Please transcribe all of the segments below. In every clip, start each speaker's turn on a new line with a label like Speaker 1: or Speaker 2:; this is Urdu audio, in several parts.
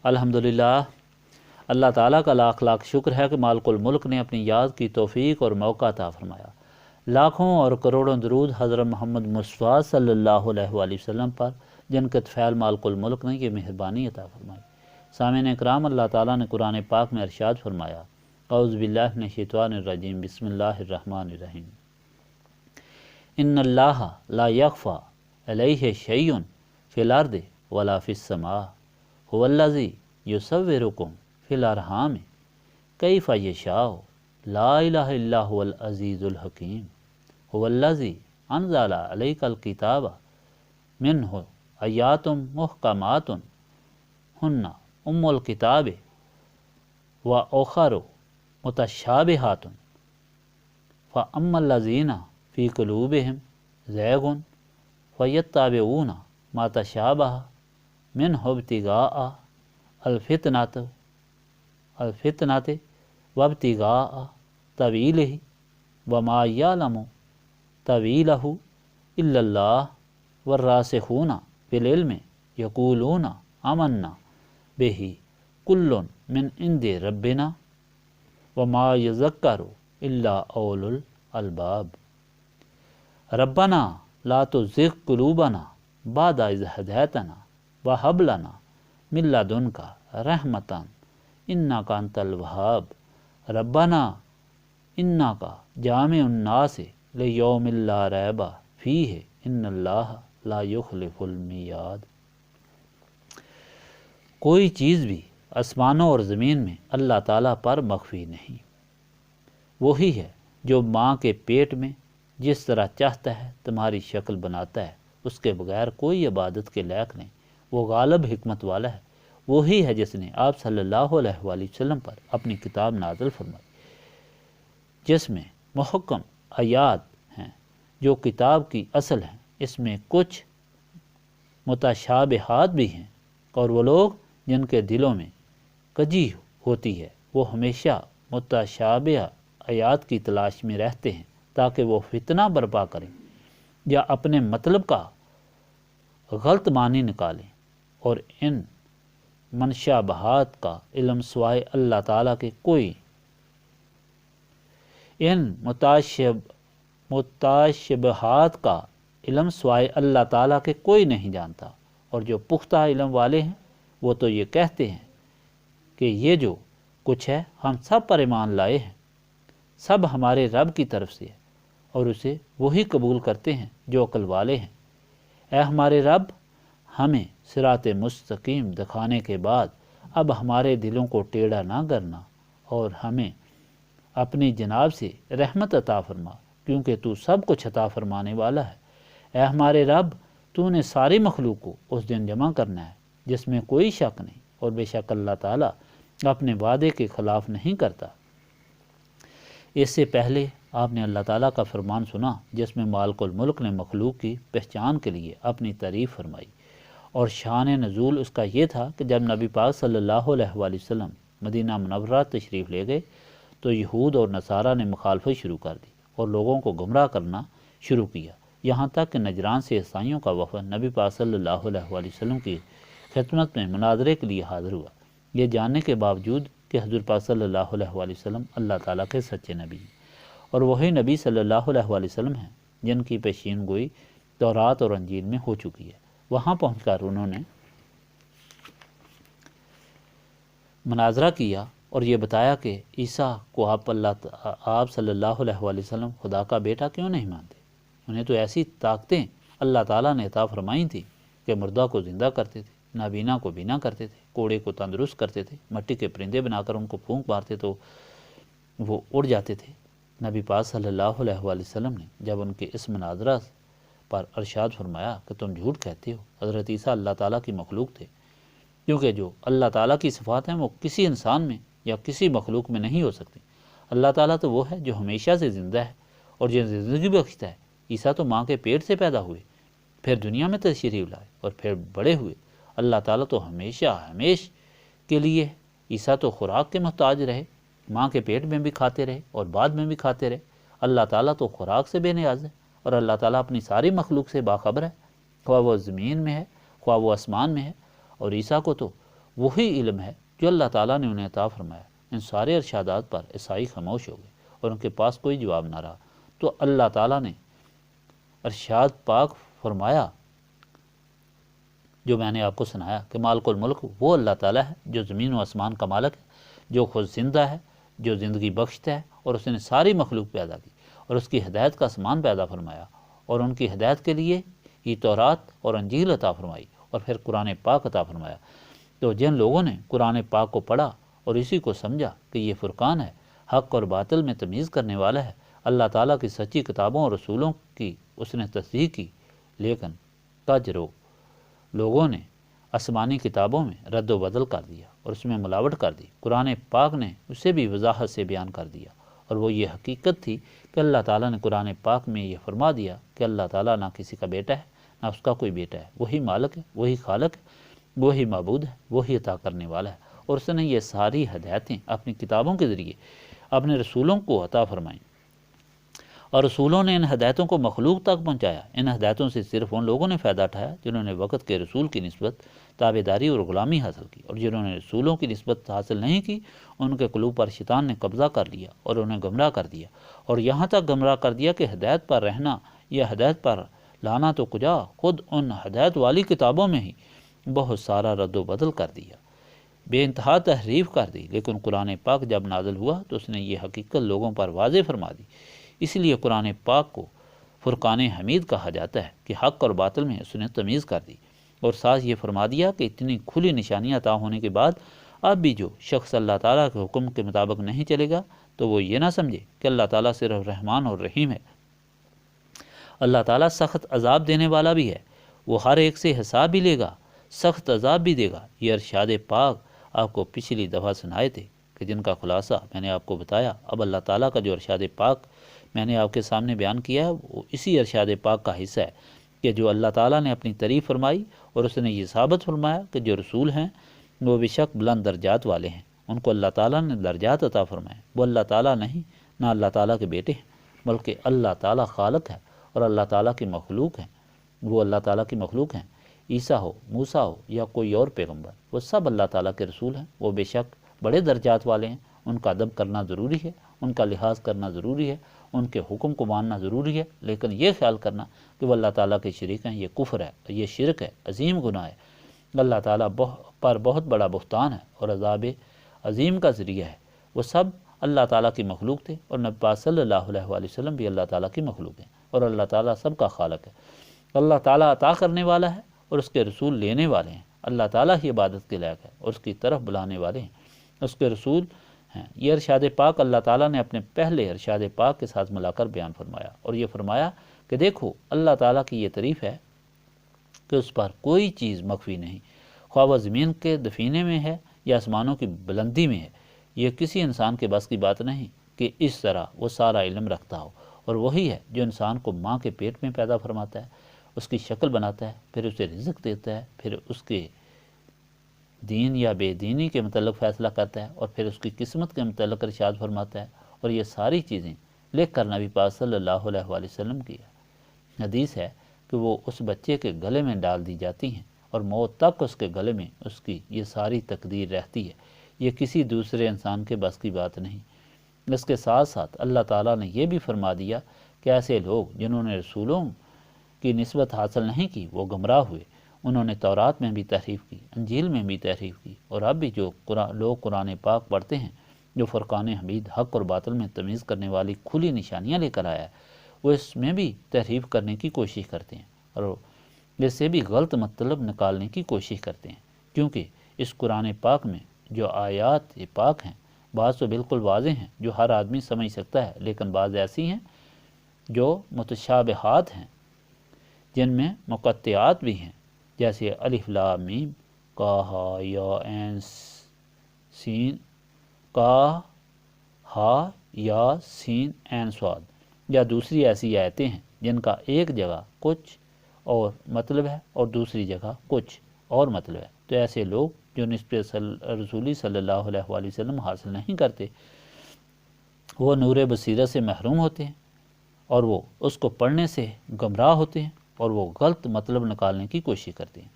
Speaker 1: الحمدللہ، اللہ تعالیٰ کا لاکھ لاکھ شکر ہے کہ مالک الملک نے اپنی یاد کی توفیق اور موقع عطا فرمایا۔ لاکھوں اور کروڑوں درود حضرت محمد مصطفیٰ صلی اللہ علیہ وآلہ وسلم پر، جن کے طفیل مالک الملک نے یہ مہربانی عطا فرمائی۔ سامعین اکرام، اللہ تعالیٰ نے قرآن پاک میں ارشاد فرمایا، اعوذ باللہ من الشیطان الرجیم، بسم اللہ الرحمن الرحیم، ان اللہ لا یخفی علیہ شیء فی الارض ولا فی السماء هو الذی یصورکم فی الارحام کیف یشاء لا الہ الا هو العزیز الحکیم هو الذی انزل علیک الکتاب منہ آیات محکمات ہن ام الکتاب واخر متشابہات فاما الذین فی قلوبہم زیغ فیتبعون ما تشابہ منہ ابتغاء الفتنۃ وابتغاء تأویلہ وما یعلم تأویلہ الا اللہ والراسخون فی العلم یقولون آمنا بہ کل من عند ربنا وما یذکر الا اولو الالباب ربنا لا تزغ قلوبنا بعد اذ ہدیتنا وہب لنا من لدنک رحمۃ انک انت الوہاب ربنا انک جامع الناس لیوم لا ریب فیہ ان اللہ لا یخلف المیعاد۔ کوئی چیز بھی آسمانوں اور زمین میں اللہ تعالیٰ پر مخفی نہیں۔ وہی ہے جو ماں کے پیٹ میں جس طرح چاہتا ہے تمہاری شکل بناتا ہے، اس کے بغیر کوئی عبادت کے لائق نہیں۔ وہ غالب حکمت والا ہے۔ وہی ہے جس نے آپ صلی اللہ علیہ وآلہ وسلم پر اپنی کتاب نازل فرمائی، جس میں محکم آیات ہیں جو کتاب کی اصل ہیں۔ اس میں کچھ متشابہات بھی ہیں، اور وہ لوگ جن کے دلوں میں کجی ہوتی ہے وہ ہمیشہ متشابہ آیات کی تلاش میں رہتے ہیں تاکہ وہ فتنہ برپا کریں یا اپنے مطلب کا غلط معنی نکالیں، اور ان منشابہات کا علم سوائے اللہ تعالیٰ کے کوئی متشابہات کا علم سوائے اللہ تعالیٰ کے کوئی نہیں جانتا۔ اور جو پختہ علم والے ہیں وہ تو یہ کہتے ہیں کہ یہ جو کچھ ہے ہم سب پر ایمان لائے ہیں، سب ہمارے رب کی طرف سے ہے، اور اسے وہی قبول کرتے ہیں جو عقل والے ہیں۔ اے ہمارے رب، ہمیں صراط مستقیم دکھانے کے بعد اب ہمارے دلوں کو ٹیڑھا نہ کرنا، اور ہمیں اپنی جناب سے رحمت عطا فرما، کیونکہ تو سب کچھ عطا فرمانے والا ہے۔ اے ہمارے رب، تو نے ساری مخلوق کو اس دن جمع کرنا ہے جس میں کوئی شک نہیں، اور بے شک اللہ تعالیٰ اپنے وعدے کے خلاف نہیں کرتا۔ اس سے پہلے آپ نے اللہ تعالیٰ کا فرمان سنا جس میں مالک الملک نے مخلوق کی پہچان کے لیے اپنی تعریف فرمائی، اور شان نزول اس کا یہ تھا کہ جب نبی پاک صلی اللہ علیہ وآلہ وسلم مدینہ منورہ تشریف لے گئے تو یہود اور نصارہ نے مخالفت شروع کر دی اور لوگوں کو گمراہ کرنا شروع کیا، یہاں تک کہ نجران سے عیسائیوں کا وفد نبی پاک صلی اللہ علیہ وآلہ وسلم کی خدمت میں مناظرے کے لیے حاضر ہوا، یہ جاننے کے باوجود کہ حضور پاک صلی اللہ علیہ وآلہ وسلم اللہ تعالیٰ کے سچے نبی ہیں، اور وہی نبی صلی اللہ علیہ وآلہ وسلم ہیں جن کی پیشین گوئی تورات اور انجیل میں ہو چکی ہے۔ وہاں پہنچ کر انہوں نے مناظرہ کیا اور یہ بتایا کہ عیسیٰ کو آپ صلی اللہ علیہ وآلہ وسلم خدا کا بیٹا کیوں نہیں مانتے؟ انہیں تو ایسی طاقتیں اللہ تعالیٰ نے عطا فرمائی تھی کہ مردہ کو زندہ کرتے تھے، نابینا کو بینا کرتے تھے، کوڑے کو تندرست کرتے تھے، مٹی کے پرندے بنا کر ان کو پھونک مارتے تو وہ اڑ جاتے تھے۔ نبی پاک صلی اللہ علیہ وآلہ وسلم نے جب ان کے اس مناظرہ پر ارشاد فرمایا کہ تم جھوٹ کہتے ہو، حضرت عیسیٰ اللہ تعالیٰ کی مخلوق تھے، کیونکہ جو اللہ تعالیٰ کی صفات ہیں وہ کسی انسان میں یا کسی مخلوق میں نہیں ہو سکتی۔ اللہ تعالیٰ تو وہ ہے جو ہمیشہ سے زندہ ہے اور جو زندگی بخشتا ہے۔ عیسیٰ تو ماں کے پیٹ سے پیدا ہوئے، پھر دنیا میں تشریف لائے اور پھر بڑے ہوئے۔ اللہ تعالیٰ تو ہمیش کے لیے ہے۔ عیسیٰ تو خوراک کے محتاج رہے، ماں کے پیٹ میں بھی کھاتے رہے اور بعد میں بھی کھاتے رہے۔ اللہ تعالیٰ تو خوراک سے بے نیاز ہے، اور اللہ تعالیٰ اپنی ساری مخلوق سے باخبر ہے، خواہ وہ زمین میں ہے خواہ وہ آسمان میں ہے۔ اور عیسیٰ کو تو وہی علم ہے جو اللہ تعالیٰ نے انہیں عطا فرمایا۔ ان سارے ارشادات پر عیسائی خاموش ہو گئے اور ان کے پاس کوئی جواب نہ رہا۔ تو اللہ تعالیٰ نے ارشاد پاک فرمایا جو میں نے آپ کو سنایا کہ مالک الملک وہ اللہ تعالیٰ ہے جو زمین و آسمان کا مالک ہے، جو خود زندہ ہے، جو زندگی بخشتا ہے، اور اس نے ساری مخلوق پیدا کی اور اس کی ہدایت کا سامان پیدا فرمایا اور ان کی ہدایت کے لیے ہی تورات اور انجیل عطا فرمائی اور پھر قرآن پاک عطا فرمایا۔ تو جن لوگوں نے قرآن پاک کو پڑھا اور اسی کو سمجھا کہ یہ فرقان ہے، حق اور باطل میں تمیز کرنے والا ہے، اللہ تعالیٰ کی سچی کتابوں اور رسولوں کی اس نے تصدیق کی، لیکن تجرو لوگوں نے آسمانی کتابوں میں رد و بدل کر دیا اور اس میں ملاوٹ کر دی۔ قرآن پاک نے اسے بھی وضاحت سے بیان کر دیا، اور وہ یہ حقیقت تھی کہ اللہ تعالیٰ نے قرآن پاک میں یہ فرما دیا کہ اللہ تعالیٰ نہ کسی کا بیٹا ہے نہ اس کا کوئی بیٹا ہے، وہی مالک ہے، وہی خالق ہے، وہی معبود ہے، وہی عطا کرنے والا ہے، اور اس نے یہ ساری ہدایتیں اپنی کتابوں کے ذریعے اپنے رسولوں کو عطا فرمائیں، اور رسولوں نے ان ہدایتوں کو مخلوق تک پہنچایا۔ ان ہدایتوں سے صرف ان لوگوں نے فائدہ اٹھایا جنہوں نے وقت کے رسول کی نسبت تابعداری اور غلامی حاصل کی، اور جنہوں نے رسولوں کی نسبت حاصل نہیں کی ان کے قلوب پر شیطان نے قبضہ کر لیا اور انہیں گمراہ کر دیا، اور یہاں تک گمراہ کر دیا کہ ہدایت پر رہنا یا ہدایت پر لانا تو کجا، خود ان ہدایت والی کتابوں میں ہی بہت سارا رد و بدل کر دیا، بے انتہا تحریف کر دی۔ لیکن قرآن پاک جب نازل ہوا تو اس نے یہ حقیقت لوگوں پر واضح فرما دی، اس لیے قرآن پاک کو فرقان حمید کہا جاتا ہے کہ حق اور باطل میں اس نے تمیز کر دی، اور ساتھ یہ فرما دیا کہ اتنی کھلی نشانیاں عطا ہونے کے بعد اب بھی جو شخص اللہ تعالیٰ کے حکم کے مطابق نہیں چلے گا تو وہ یہ نہ سمجھے کہ اللہ تعالیٰ صرف رحمان اور رحیم ہے، اللہ تعالیٰ سخت عذاب دینے والا بھی ہے، وہ ہر ایک سے حساب بھی لے گا، سخت عذاب بھی دے گا۔ یہ ارشاد پاک آپ کو پچھلی دفعہ سنائے تھے کہ جن کا خلاصہ میں نے آپ کو بتایا۔ اب اللہ تعالیٰ کا جو ارشاد پاک میں نے آپ کے سامنے بیان کیا ہے وہ اسی ارشاد پاک کا حصہ ہے کہ جو اللہ تعالیٰ نے اپنی تعریف فرمائی اور اس نے یہ ثابت فرمایا کہ جو رسول ہیں وہ بے شک بلند درجات والے ہیں، ان کو اللہ تعالیٰ نے درجات عطا فرمائے، وہ اللہ تعالیٰ نہیں نہ اللہ تعالیٰ کے بیٹے ہیں، بلکہ اللہ تعالیٰ خالق ہے اور اللہ تعالیٰ کی مخلوق ہیں، وہ اللہ تعالیٰ کی مخلوق ہیں۔ عیسیٰ ہو، موسیٰ ہو یا کوئی اور پیغمبر، وہ سب اللہ تعالیٰ کے رسول ہیں، وہ بے شک بڑے درجات والے ہیں، ان کا ادب کرنا ضروری ہے، ان کا لحاظ کرنا ضروری ہے، ان کے حکم کو ماننا ضروری ہے، لیکن یہ خیال کرنا کہ وہ اللہ تعالیٰ کے شریک ہیں، یہ کفر ہے، یہ شرک ہے، عظیم گناہ ہے، اللہ تعالیٰ پر بہت بڑا بہتان ہے اور عذاب عظیم کا ذریعہ ہے۔ وہ سب اللہ تعالیٰ کی مخلوق تھے، اور نبی پاک صلی اللہ علیہ وآلہ وسلم بھی اللہ تعالیٰ کی مخلوق ہیں، اور اللہ تعالیٰ سب کا خالق ہے۔ اللہ تعالیٰ عطا کرنے والا ہے اور اس کے رسول لینے والے ہیں، اللہ تعالیٰ ہی عبادت کے لائق ہے اور اس کی طرف بلانے والے ہیں، اس کے رسول ہیں۔ یہ ارشاد پاک اللہ تعالیٰ نے اپنے پہلے ارشاد پاک کے ساتھ ملا کر بیان فرمایا، اور یہ فرمایا کہ دیکھو اللہ تعالیٰ کی یہ تعریف ہے کہ اس پر کوئی چیز مخفی نہیں، خواہ وہ زمین کے دفینے میں ہے یا آسمانوں کی بلندی میں ہے، یہ کسی انسان کے بس کی بات نہیں کہ اس طرح وہ سارا علم رکھتا ہو، اور وہی ہے جو انسان کو ماں کے پیٹ میں پیدا فرماتا ہے، اس کی شکل بناتا ہے، پھر اسے رزق دیتا ہے، پھر اس کے دین یا بے دینی کے متعلق فیصلہ کرتا ہے، اور پھر اس کی قسمت کے متعلق ارشاد فرماتا ہے، اور یہ ساری چیزیں لکھ کر نبی پاک صلی اللہ علیہ وآلہ وسلم کی حدیث ہے کہ وہ اس بچے کے گلے میں ڈال دی جاتی ہیں، اور موت تک اس کے گلے میں اس کی یہ ساری تقدیر رہتی ہے، یہ کسی دوسرے انسان کے بس کی بات نہیں۔ اس کے ساتھ ساتھ اللہ تعالیٰ نے یہ بھی فرما دیا کہ ایسے لوگ جنہوں نے رسولوں کی نسبت حاصل نہیں کی وہ گمراہ ہوئے، انہوں نے تورات میں بھی تحریف کی، انجیل میں بھی تحریف کی، اور اب بھی جو لوگ قرآن پاک پڑھتے ہیں جو فرقان حمید حق اور باطل میں تمیز کرنے والی کھلی نشانیاں لے کر آیا ہے، وہ اس میں بھی تحریف کرنے کی کوشش کرتے ہیں اور اس سے بھی غلط مطلب نکالنے کی کوشش کرتے ہیں، کیونکہ اس قرآن پاک میں جو آیات پاک ہیں بعض تو بالکل واضح ہیں جو ہر آدمی سمجھ سکتا ہے، لیکن بعض ایسی ہیں جو متشابہات ہیں جن میں مقطعات بھی ہیں، جیسے الف لام میم کاف یا عین سین، کاف ہا یا سین عین صاد، یا دوسری ایسی آیتیں ہیں جن کا ایک جگہ کچھ اور مطلب ہے اور دوسری جگہ کچھ اور مطلب ہے۔ تو ایسے لوگ جو نسبت رسولی صلی اللہ علیہ وآلہ وسلم حاصل نہیں کرتے وہ نور بصیرت سے محروم ہوتے ہیں، اور وہ اس کو پڑھنے سے گمراہ ہوتے ہیں، اور وہ غلط مطلب نکالنے کی کوشش کرتے ہیں۔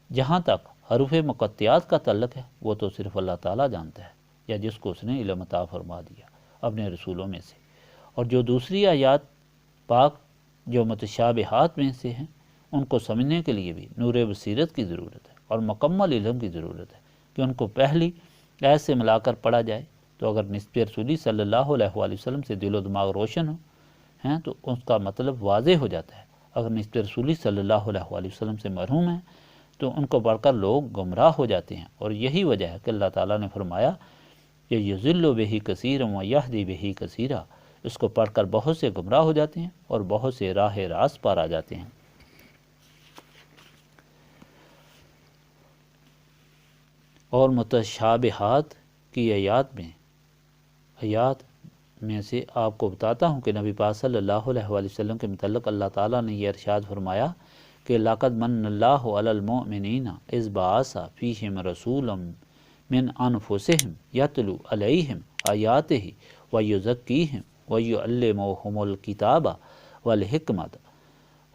Speaker 1: جہاں تک حروف مقطعات کا تعلق ہے وہ تو صرف اللہ تعالیٰ جانتا ہے، یا جس کو اس نے علم عطا فرما دیا اپنے رسولوں میں سے۔ اور جو دوسری آیات پاک جو متشابہات میں سے ہیں ان کو سمجھنے کے لیے بھی نور بصیرت کی ضرورت ہے اور مکمل علم کی ضرورت ہے کہ ان کو پہلی آیت سے ملا کر پڑھا جائے۔ تو اگر نسبت رسولی صلی اللہ علیہ وآلہ وسلم سے دل و دماغ روشن ہیں تو اس کا مطلب واضح ہو جاتا ہے۔ اگر نسبت رسولی صلی اللہ علیہ وآلہ وسلم سے محروم ہیں تو ان کو پڑھ کر لوگ گمراہ ہو جاتے ہیں، اور یہی وجہ ہے کہ اللہ تعالیٰ نے فرمایا کہ یضل بہ کثیرا ویہدی بہ کثیرا، اس کو پڑھ کر بہت سے گمراہ ہو جاتے ہیں اور بہت سے راہ راست پر آ جاتے ہیں۔ اور متشابہات کی آیات میں سے آپ کو بتاتا ہوں کہ نبی پاک صلی اللہ علیہ وآلہ وسلم کے متعلق اللہ تعالیٰ نے یہ ارشاد فرمایا کہ لَقَدْ مَنَّ اللَّهُ عَلَى الْمُؤْمِنِينَ إِذْ بَعَثَ فِيهِمْ رَسُولًا مِّنْ أَنفُسِهِمْ يَتْلُو عَلَيْهِمْ آيَاتِهِ وَيُزَكِّيهِمْ وَيُعَلِّمُهُمُ الْكِتَابَ وَالْحِكْمَةَ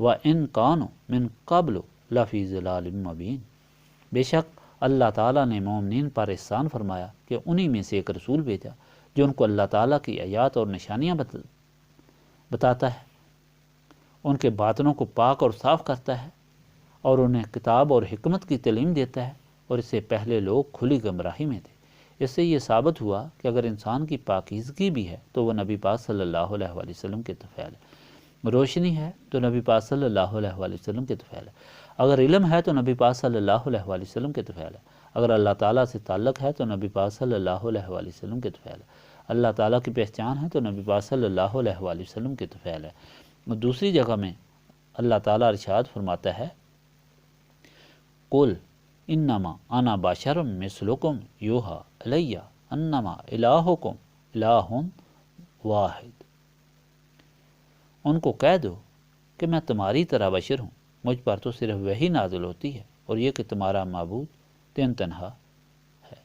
Speaker 1: وَإِنْ كَانُوا مِنْ قَبْلُ لَفِي ضَلَالٍ مُّبِينٍ۔ بے شک اللہ تعالیٰ نے مومنین پر احسان فرمایا کہ انہی میں سے ایک رسول بھیجا جو ان کو اللہ تعالیٰ کی آیات اور نشانیاں بتاتا ہے، ان کے باطنوں کو پاک اور صاف کرتا ہے، اور انہیں کتاب اور حکمت کی تعلیم دیتا ہے، اور اس سے پہلے لوگ کھلی گمراہی میں تھے۔ اس سے یہ ثابت ہوا کہ اگر انسان کی پاکیزگی بھی ہے تو وہ نبی پاک صلی اللہ علیہ وآلہ وسلم کے طفیل ہے، روشنی ہے تو نبی پاک صلی اللہ علیہ وآلہ وسلم کے طفیل ہے، اگر علم ہے تو نبی پاک صلی اللہ علیہ وآلہ وسلم کے طفیل ہے، اگر اللہ تعالیٰ سے تعلق ہے تو نبی پاک صلی اللہ علیہ وآلہ وسلم کے طفیل ہے، اللہ تعالیٰ کی پہچان ہے تو نبی پاک صلی اللہ علیہ وآلہ وسلم کے طفیل ہے۔ اور دوسری جگہ میں اللہ تعالیٰ ارشاد فرماتا ہے قُلْ انما انا بشر مثلکم یوحی الی انما الہکم الہ واحد۔ ان کو کہہ دو کہ میں تمہاری طرح بشر ہوں، مجھ پر تو صرف وحی نازل ہوتی ہے، اور یہ کہ تمہارا معبود تین تنہا ہے۔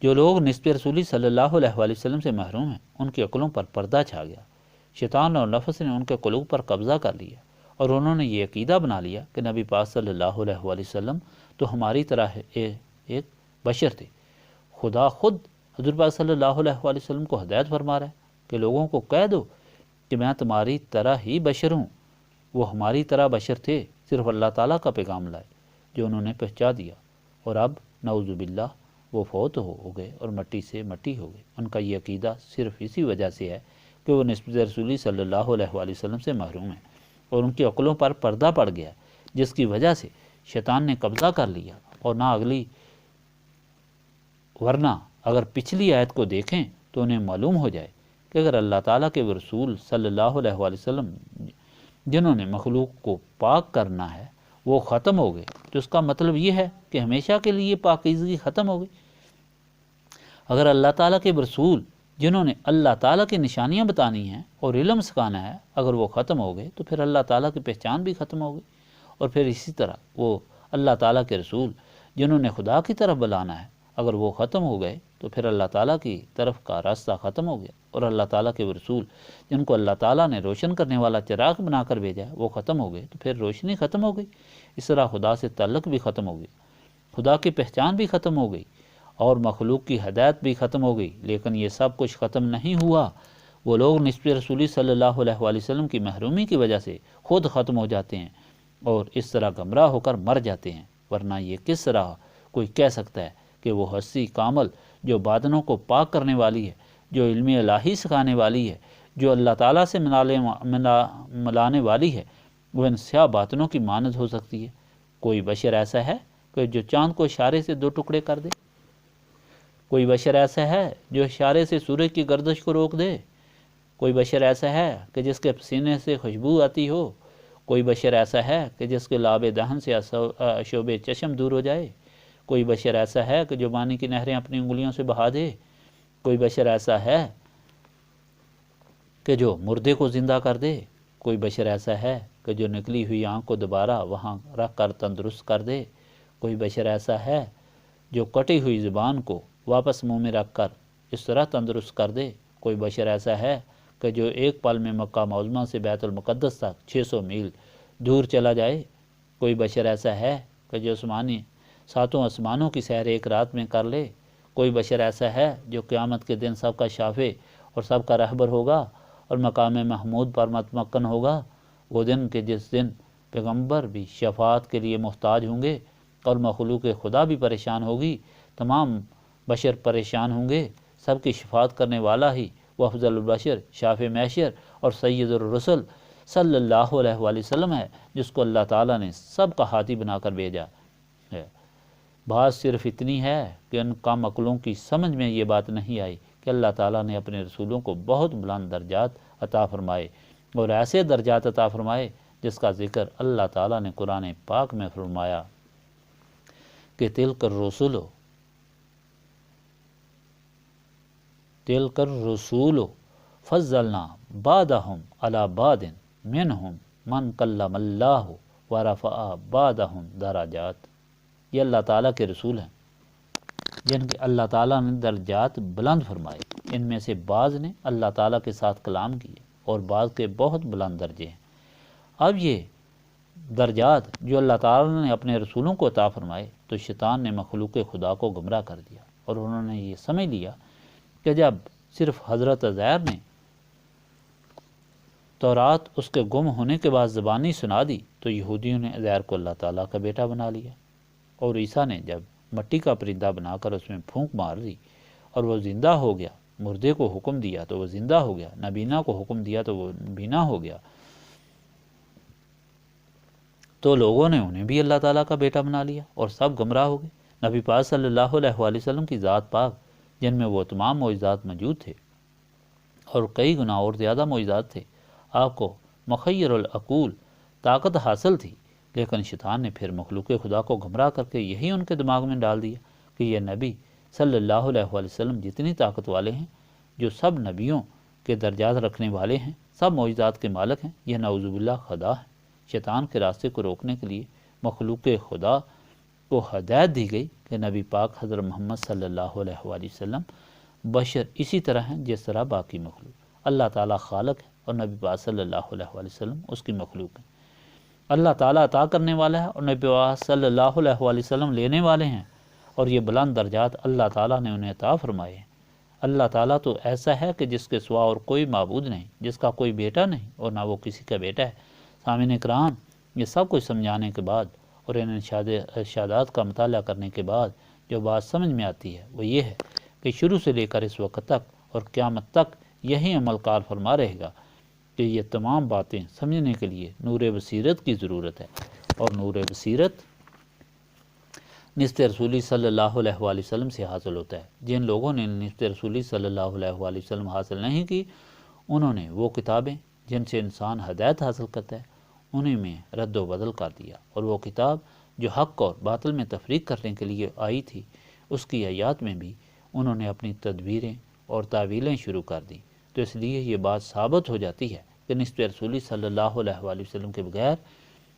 Speaker 1: جو لوگ نسبت رسولی صلی اللہ علیہ وآلہ وسلم سے محروم ہیں ان کی عقلوں پر پردہ چھا گیا، شیطان اور نفس نے ان کے قلوب پر قبضہ کر لیا، اور انہوں نے یہ عقیدہ بنا لیا کہ نبی پاک صلی اللہ علیہ وآلہ وسلم تو ہماری طرح ایک بشر تھے۔ خدا خود حضور پاک صلی اللہ علیہ وآلہ وسلم کو ہدایت فرما رہا ہے کہ لوگوں کو کہہ دو کہ میں تمہاری طرح ہی بشر ہوں۔ وہ ہماری طرح بشر تھے، صرف اللہ تعالیٰ کا پیغام لائے جو انہوں نے پہنچا دیا، اور اب نعوذ باللہ وہ فوت ہو گئے اور مٹی سے مٹی ہو گئے۔ ان کا یہ عقیدہ صرف اسی وجہ سے ہے کہ وہ نسبت رسولی صلی اللہ علیہ وآلہ وسلم سے محروم ہیں، اور ان کی عقلوں پر پردہ پڑ گیا، جس کی وجہ سے شیطان نے قبضہ کر لیا، اور نہ اگلی ورنہ اگر پچھلی آیت کو دیکھیں تو انہیں معلوم ہو جائے کہ اگر اللہ تعالیٰ کے رسول صلی اللہ علیہ وآلہ وسلم جنہوں نے مخلوق کو پاک کرنا ہے وہ ختم ہو گئے تو اس کا مطلب یہ ہے کہ ہمیشہ کے لیے پاکیزگی ختم ہو گئی۔ اگر اللہ تعالیٰ کے رسول جنہوں نے اللہ تعالیٰ کی نشانیاں بتانی ہیں اور علم سکھانا ہے اگر وہ ختم ہو گئے تو پھر اللہ تعالیٰ کی پہچان بھی ختم ہو گئی، اور پھر اسی طرح وہ اللہ تعالیٰ کے رسول جنہوں نے خدا کی طرف بلانا ہے اگر وہ ختم ہو گئے تو پھر اللہ تعالیٰ کی طرف کا راستہ ختم ہو گیا، اور اللہ تعالیٰ کے رسول جن کو اللہ تعالیٰ نے روشن کرنے والا چراغ بنا کر بھیجا ہے وہ ختم ہو گئے تو پھر روشنی ختم ہو گئی۔ اس طرح خدا سے تعلق بھی ختم ہو گیا، خدا کی پہچان بھی ختم ہو گئی، اور مخلوق کی ہدایت بھی ختم ہو گئی۔ لیکن یہ سب کچھ ختم نہیں ہوا، وہ لوگ نسبت رسولی صلی اللہ علیہ وآلہ وسلم کی محرومی کی وجہ سے خود ختم ہو جاتے ہیں اور اس طرح گمراہ ہو کر مر جاتے ہیں، ورنہ یہ کس طرح کوئی کہہ سکتا ہے کہ وہ ہستی کامل جو باطنوں کو پاک کرنے والی ہے، جو علم الہی سکھانے والی ہے، جو اللہ تعالیٰ سے ملانے والی ہے، وہ ان سیاہ باطنوں کی مانند ہو سکتی ہے؟ کوئی بشر ایسا ہے کہ جو چاند کو اشارے سے 2 ٹکڑے کر دے؟ کوئی بشر ایسا ہے جو اشارے سے سورج کی گردش کو روک دے؟ کوئی بشر ایسا ہے کہ جس کے پسینے سے خوشبو آتی ہو؟ کوئی بشر ایسا ہے کہ جس کے لاب دہن سے شعب چشم دور ہو جائے؟ کوئی بشر ایسا ہے کہ جو پانی کی نہریں اپنی انگلیوں سے بہا دے؟ کوئی بشر ایسا ہے کہ جو مردے کو زندہ کر دے؟ کوئی بشر ایسا ہے کہ جو نکلی ہوئی آنکھ کو دوبارہ وہاں رکھ کر تندرست کر دے؟ کوئی بشر ایسا ہے جو کٹی ہوئی زبان کو واپس منہ میں رکھ کر اس طرح تندرست کر دے؟ کوئی بشر ایسا ہے کہ جو ایک پل میں مکہ معظمہ سے بیت المقدس تک 600 میل دور چلا جائے؟ کوئی بشر ایسا ہے کہ جو ساتوں آسمانوں کی سیر ایک رات میں کر لے، کوئی بشر ایسا ہے جو قیامت کے دن سب کا شافع اور سب کا رہبر ہوگا اور مقام محمود پر متمکن ہوگا؟ وہ دن کہ جس دن پیغمبر بھی شفاعت کے لیے محتاج ہوں گے اور مخلوق خدا بھی پریشان ہوگی، تمام بشر پریشان ہوں گے، سب کی شفاعت کرنے والا ہی وہ افضل البشر، شافع محشر اور سید الرسل صلی اللہ علیہ وآلہ وسلم ہے، جس کو اللہ تعالیٰ نے سب کا ہاتھی بنا کر بھیجا ہے۔ بات صرف اتنی ہے کہ ان کم عقلوں کی سمجھ میں یہ بات نہیں آئی کہ اللہ تعالیٰ نے اپنے رسولوں کو بہت بلند درجات عطا فرمائے، اور ایسے درجات عطا فرمائے جس کا ذکر اللہ تعالیٰ نے قرآن پاک میں فرمایا کہ تلک الرسول فضلنا بعضهم علی بعض منهم من کلم اللہ ورفع بعضهم درجات۔ یہ اللہ تعالیٰ کے رسول ہیں جن کے اللہ تعالیٰ نے درجات بلند فرمائے، ان میں سے بعض نے اللہ تعالیٰ کے ساتھ کلام کیے اور بعض کے بہت بلند درجے ہیں۔ اب یہ درجات جو اللہ تعالیٰ نے اپنے رسولوں کو عطا فرمائے تو شیطان نے مخلوق خدا کو گمراہ کر دیا، اور انہوں نے یہ سمجھ لیا کہ جب صرف حضرت عزیر نے تورات اس کے گم ہونے کے بعد زبانی سنا دی تو یہودیوں نے عزیر کو اللہ تعالیٰ کا بیٹا بنا لیا، اور عیسیٰ نے جب مٹی کا پرندہ بنا کر اس میں پھونک مار دی اور وہ زندہ ہو گیا، مردے کو حکم دیا تو وہ زندہ ہو گیا، نابینا کو حکم دیا تو وہ بینا ہو گیا، تو لوگوں نے انہیں بھی اللہ تعالیٰ کا بیٹا بنا لیا اور سب گمراہ ہو گئے۔ نبی پاک صلی اللہ علیہ وآلہ وسلم کی ذات پاک جن میں وہ تمام معجزات موجود تھے اور کئی گنا اور زیادہ معجزات تھے، آپ کو مخیر العقول طاقت حاصل تھی، لیکن شیطان نے پھر مخلوق خدا کو گمراہ کر کے یہی ان کے دماغ میں ڈال دیا کہ یہ نبی صلی اللہ علیہ وآلہ وسلم جتنی طاقت والے ہیں، جو سب نبیوں کے درجات رکھنے والے ہیں، سب معجزات کے مالک ہیں، یہ نعوذ باللہ خدا ہے۔ شیطان کے راستے کو روکنے کے لیے مخلوق خدا کو ہدایت دی گئی کہ نبی پاک حضرت محمد صلی اللہ علیہ وآلہ وسلم بشر اسی طرح ہیں جس طرح باقی مخلوق، اللہ تعالیٰ خالق ہے اور نبی پاک صلی اللہ علیہ وآلہ وسلم اس کی مخلوق ہیں۔ اللہ تعالیٰ عطا کرنے والا ہے اور نبی پاک صلی اللہ علیہ وآلہ وسلم لینے والے ہیں، اور یہ بلند درجات اللہ تعالیٰ نے انہیں عطا فرمائے ہیں۔ اللہ تعالیٰ تو ایسا ہے کہ جس کے سوا اور کوئی معبود نہیں، جس کا کوئی بیٹا نہیں اور نہ وہ کسی کا بیٹا ہے۔ سامعین کرام، یہ سب کچھ سمجھانے کے بعد اور ان ارشادات کا مطالعہ کرنے کے بعد جو بات سمجھ میں آتی ہے وہ یہ ہے کہ شروع سے لے کر اس وقت تک اور قیامت تک یہی عمل کار فرما رہے گا کہ یہ تمام باتیں سمجھنے کے لیے نور بصیرت کی ضرورت ہے، اور نور بصیرت نسبت رسولی صلی اللہ علیہ وآلہ وسلم سے حاصل ہوتا ہے۔ جن لوگوں نے نسبت رسولی صلی اللہ علیہ وآلہ وسلم حاصل نہیں کی، انہوں نے وہ کتابیں جن سے انسان ہدایت حاصل کرتا ہے انہیں میں رد و بدل کر دیا، اور وہ کتاب جو حق اور باطل میں تفریق کرنے کے لیے آئی تھی اس کی آیات میں بھی انہوں نے اپنی تدبیریں اور تعویلیں شروع کر دیں۔ تو اس لیے یہ بات ثابت ہو جاتی ہے کہ نسبت رسولی صلی اللہ علیہ وآلہ وسلم کے بغیر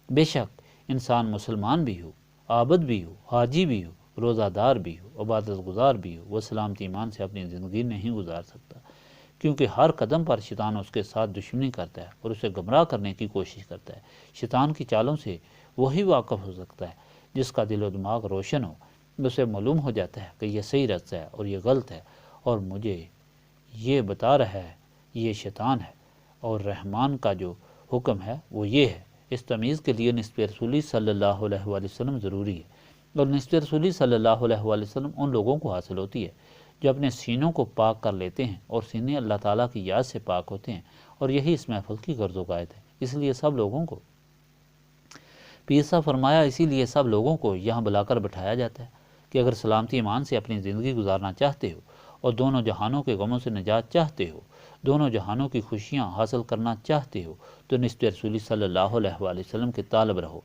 Speaker 1: بے شک انسان مسلمان بھی ہو، عابد بھی ہو، حاجی بھی ہو، روزہ دار بھی ہو، عبادت گزار بھی ہو، وہ سلامتی ایمان سے اپنی زندگی نہیں گزار سکتا، کیونکہ ہر قدم پر شیطان اس کے ساتھ دشمنی کرتا ہے اور اسے گمراہ کرنے کی کوشش کرتا ہے۔ شیطان کی چالوں سے وہی واقف ہو سکتا ہے جس کا دل و دماغ روشن ہو، اسے معلوم ہو جاتا ہے کہ یہ صحیح رستہ ہے اور یہ غلط ہے، اور مجھے یہ بتا رہا ہے یہ شیطان ہے، اور رحمان کا جو حکم ہے وہ یہ ہے۔ اس تمیز کے لیے نسبت رسولی صلی اللہ علیہ وآلہ وسلم ضروری ہے، اور نسبت رسولی صلی اللہ علیہ وآلہ وسلم ان لوگوں کو حاصل ہوتی ہے جو اپنے سینوں کو پاک کر لیتے ہیں اور سینے اللہ تعالیٰ کی یاد سے پاک ہوتے ہیں، اور یہی اس محفل کی غرض و غایت ہے۔ اس لیے سب لوگوں کو پیر صاحب فرمایا، اسی لیے سب لوگوں کو یہاں بلا کر بٹھایا جاتا ہے کہ اگر سلامتی ایمان سے اپنی زندگی گزارنا چاہتے ہو اور دونوں جہانوں کے غموں سے نجات چاہتے ہو، دونوں جہانوں کی خوشیاں حاصل کرنا چاہتے ہو، تو نسبت رسولی صلی اللہ علیہ وآلہ وسلم کے طالب رہو،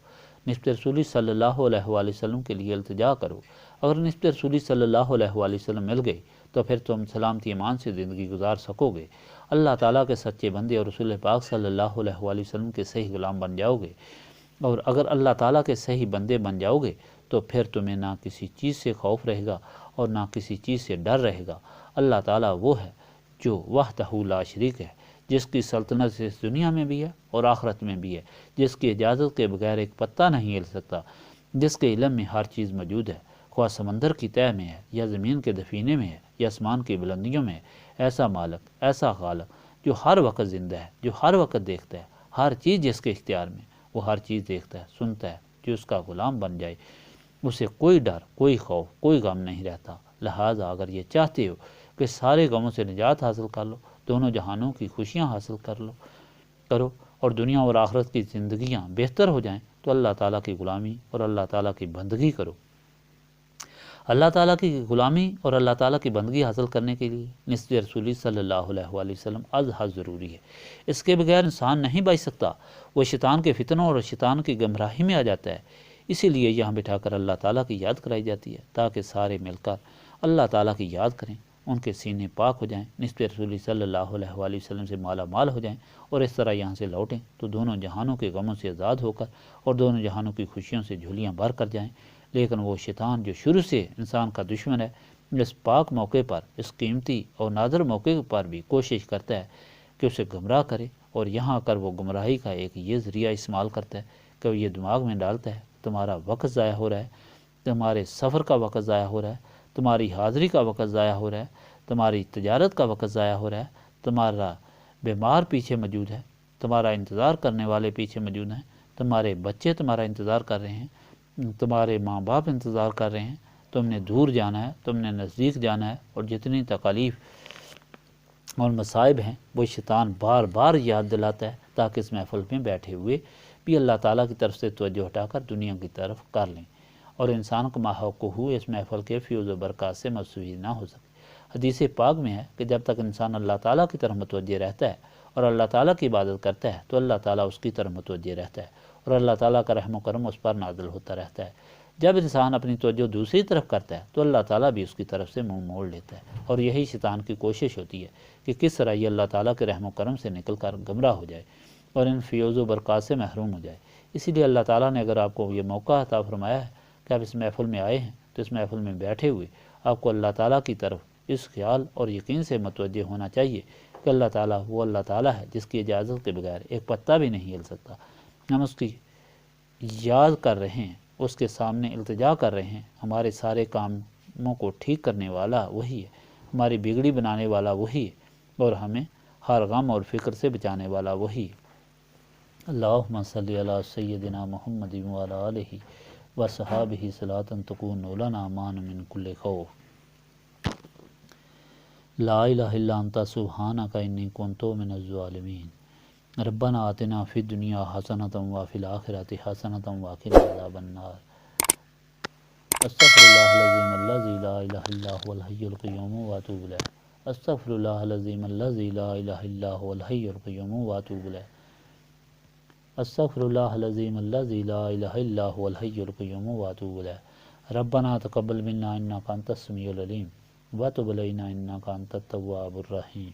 Speaker 1: نسبت رسولی صلی اللہ علیہ وآلہ وسلم کے لیے التجا کرو۔ اگر نسبت رسولی صلی اللہ علیہ وآلہ وسلم مل گئی تو پھر تم سلامتی ایمان سے زندگی گزار سکو گے، اللہ تعالیٰ کے سچے بندے اور رسول پاک صلی اللہ علیہ وآلہ وسلم کے صحیح غلام بن جاؤ گے، اور اگر اللہ تعالیٰ کے صحیح بندے بن جاؤ گے تو پھر تمہیں نہ کسی چیز سے خوف رہے گا اور نہ کسی چیز سے ڈر رہے گا۔ اللہ تعالیٰ وہ ہے جو وحدہ لا شریک ہے، جس کی سلطنت اس دنیا میں بھی ہے اور آخرت میں بھی ہے، جس کی اجازت کے بغیر ایک پتا نہیں ہل سکتا، جس کے علم میں ہر چیز موجود ہے، خواہ سمندر کی تہہ میں ہے یا زمین کے دفینے میں ہے یا آسمان کی بلندیوں میں ہے، ایسا مالک، ایسا خالق جو ہر وقت زندہ ہے، جو ہر وقت دیکھتا ہے، ہر چیز جس کے اختیار میں، وہ ہر چیز دیکھتا ہے، سنتا ہے، جو اس کا غلام بن جائے اسے کوئی ڈر، کوئی خوف، کوئی غم نہیں رہتا۔ لہٰذا اگر یہ چاہتے ہو کہ سارے غموں سے نجات حاصل کر لو، دونوں جہانوں کی خوشیاں حاصل کرو اور دنیا اور آخرت کی زندگیاں بہتر ہو جائیں، تو اللہ تعالیٰ کی غلامی اور اللہ تعالیٰ کی بندگی کرو۔ اللہ تعالیٰ کی غلامی اور اللہ تعالیٰ کی بندگی حاصل کرنے کے لیے نسبت رسولی صلی اللہ علیہ وسلم از حد ضروری ہے۔ اس کے بغیر انسان نہیں بچ سکتا، وہ شیطان کے فتنوں اور شیطان کی گمراہی میں آ جاتا ہے۔ اسی لیے یہاں بٹھا کر اللہ تعالیٰ کی یاد کرائی جاتی ہے، تاکہ سارے مل کر اللہ تعالیٰ کی یاد کریں، ان کے سینے پاک ہو جائیں، نسبت رسولی صلی اللہ علیہ وسلم سے مالا مال ہو جائیں، اور اس طرح یہاں سے لوٹیں تو دونوں جہانوں کے غموں سے آزاد ہو کر اور دونوں جہانوں کی خوشیوں سے جھولیاں بھر کر جائیں۔ لیکن وہ شیطان جو شروع سے انسان کا دشمن ہے، اس پاک موقع پر، اس قیمتی اور نادر موقع پر بھی کوشش کرتا ہے کہ اسے گمراہ کرے، اور یہاں کر وہ گمراہی کا ایک یہ ذریعہ استعمال کرتا ہے کہ وہ یہ دماغ میں ڈالتا ہے تمہارا وقت ضائع ہو رہا ہے، تمہارے سفر کا وقت ضائع ہو رہا ہے، تمہاری حاضری کا وقت ضائع ہو رہا ہے، تمہاری تجارت کا وقت ضائع ہو رہا ہے، تمہارا بیمار پیچھے موجود ہے، تمہارا انتظار کرنے والے پیچھے موجود ہیں، تمہارے بچے تمہارا انتظار کر رہے ہیں، تمہارے ماں باپ انتظار کر رہے ہیں، تم نے دور جانا ہے، تم نے نزدیک جانا ہے، اور جتنی تکالیف اور مصائب ہیں وہ شیطان بار بار یاد دلاتا ہے، تاکہ اس محفل میں بیٹھے ہوئے بھی اللہ تعالیٰ کی طرف سے توجہ ہٹا کر دنیا کی طرف کر لیں، اور انسان کو ماحوق ہوئے اس محفل کے فیوز و برکات سے مستفید نہ ہو سکے۔ حدیث پاک میں ہے کہ جب تک انسان اللہ تعالیٰ کی طرف متوجہ رہتا ہے اور اللہ تعالیٰ کی عبادت کرتا ہے تو اللہ تعالیٰ اس کی طرف متوجہ رہتا ہے، اور اللہ تعالیٰ کا رحم و کرم اس پر نازل ہوتا رہتا ہے۔ جب انسان اپنی توجہ دوسری طرف کرتا ہے تو اللہ تعالیٰ بھی اس کی طرف سے منہ موڑ لیتا ہے، اور یہی شیطان کی کوشش ہوتی ہے کہ کس طرح یہ اللہ تعالیٰ کے رحم و کرم سے نکل کر گمراہ ہو جائے اور ان فیوز و برکات سے محروم ہو جائے۔ اسی لیے اللہ تعالیٰ نے اگر آپ کو یہ موقع عطا فرمایا ہے کہ آپ اس محفل میں آئے ہیں، تو اس محفل میں بیٹھے ہوئے آپ کو اللہ تعالیٰ کی طرف اس خیال اور یقین سے متوجہ ہونا چاہیے کہ اللہ تعالیٰ وہ اللہ تعالیٰ ہے جس کی اجازت کے بغیر ایک پتہ بھی نہیں ہل سکتا۔ ہم اس کی یاد کر رہے ہیں، اس کے سامنے التجا کر رہے ہیں، ہمارے سارے کاموں کو ٹھیک کرنے والا وہی ہے، ہماری بگڑی بنانے والا وہی ہے، اور ہمیں ہر غم اور فکر سے بچانے والا وہی ہے۔ اللہم صلی علی سیدنا محمد وعلی آلہ وصحابہ صلاۃ تکون لنا امان من کل خوف۔ لا الہ الا انت سبحانک انی کنت من الظالمین۔ ربنا آتنا فی الدنیا حسنۃ وفی الآخرۃ حسنۃ وقنا عذاب النار۔ استغفر اللہ العظیم الذی لا الہ الا هو الحی القیوم واتوب الیہ۔ استغفر اللہ العظیم الذی لا الہ الا هو الحی القیوم واتوب الیہ۔ استغفر اللہ العظیم الذی لا الہ الا هو الحی القیوم واتوب الیہ۔ ربنا تقبل منا انک انت السمیع العلیم وتب علینا انک انت التواب الرحیم۔